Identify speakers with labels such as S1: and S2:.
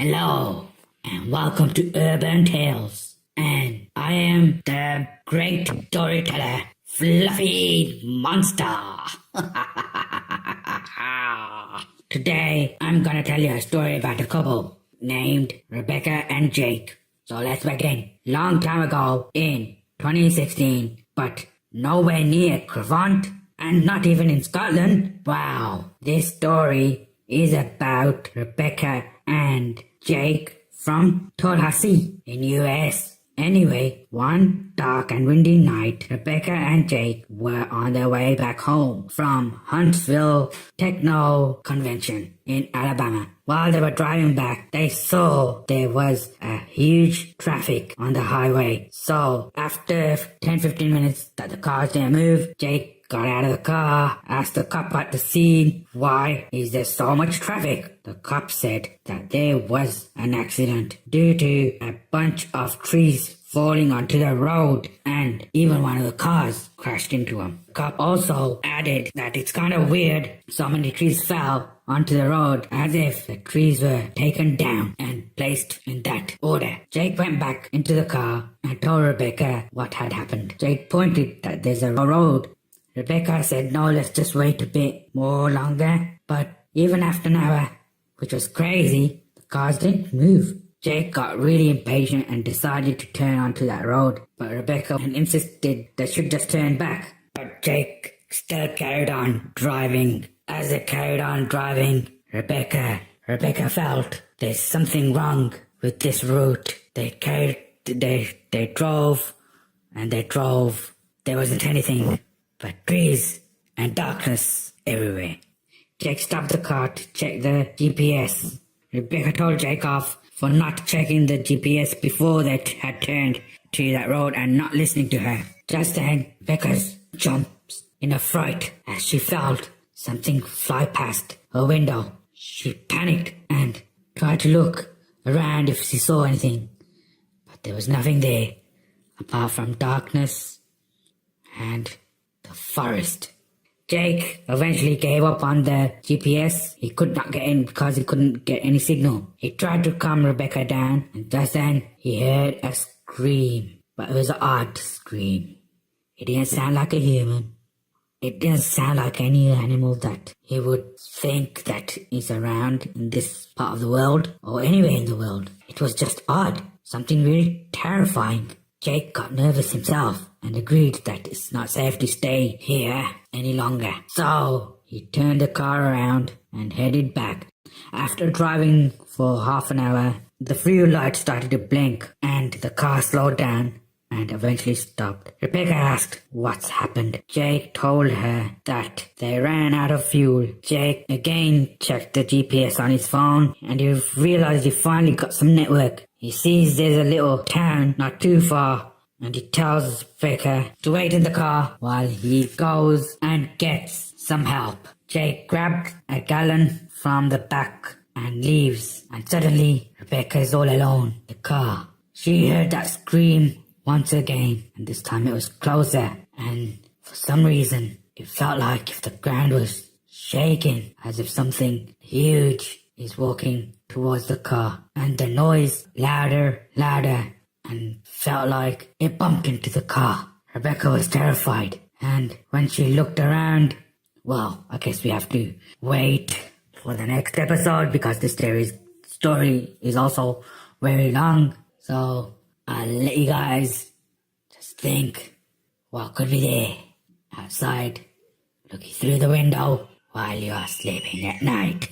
S1: Hello, and welcome to Urban Tales. And I am the great storyteller, Fluffy Monster. Today, I'm gonna tell you a story about a couple named Rebecca and Jake. So let's begin. Long time ago in 2016, but nowhere near Cravant, and not even in Scotland. Wow, this story is about Rebecca and Jake from Tallahassee in US. Anyway, one dark and windy night, Rebecca and Jake were on their way back home from Huntsville Techno Convention in Alabama. While they were driving back, they saw there was a huge traffic on the highway. So after 10-15 minutes that the cars didn't move, Jake got out of the car, asked the cop at the scene, why is there so much traffic? The cop said that there was an accident due to a bunch of trees falling onto the road, and even one of the cars crashed into him. The cop also added that it's kind of weird so many trees fell onto the road as if the trees were taken down and placed in that order. Jake went back into the car and told Rebecca what had happened. Jake pointed that there's a road. Rebecca said, no, let's just wait a bit more longer. But even after an hour, which was crazy, the cars didn't move. Jake got really impatient and decided to turn onto that road. But Rebecca insisted they should just turn back. But Jake still carried on driving. As they carried on driving, Rebecca felt there's something wrong with this route. They drove and they drove. There wasn't anything but trees and darkness everywhere. Jake stopped the car to check the GPS. Rebecca told Jake off for not checking the GPS before they had turned to that road and not listening to her. Just then, Rebecca jumps in a fright as she felt something fly past her window. She panicked and tried to look around if she saw anything, but there was nothing there apart from darkness and the forest. Jake eventually gave up on the GPS. He could not get in because he couldn't get any signal. He tried to calm Rebecca down, and just then he heard a scream. But it was an odd scream. It didn't sound like a human. It didn't sound like any animal that he would think that is around in this part of the world or anywhere in the world. It was just odd. Something really terrifying. Jake got nervous himself and agreed that it's not safe to stay here any longer. So he turned the car around and headed back. After driving for half an hour, the fuel light started to blink and the car slowed down and eventually stopped. Rebecca asked what's happened. Jake told her that they ran out of fuel. Jake again checked the GPS on his phone and he realized he finally got some network. He sees there's a little town not too far and he tells Rebecca to wait in the car while he goes and gets some help. Jake grabbed a gallon from the back and leaves, and suddenly Rebecca is all alone in the car. She heard that scream once again, and this time it was closer, and for some reason it felt like if the ground was shaking, as if something huge is walking towards the car, and the noise louder, and felt like it bumped into the car. Rebecca was terrified, and when she looked around, well, I guess we have to wait for the next episode because this story is also very long, so I'll let you guys just think what could be there outside looking through the window while you are sleeping at night.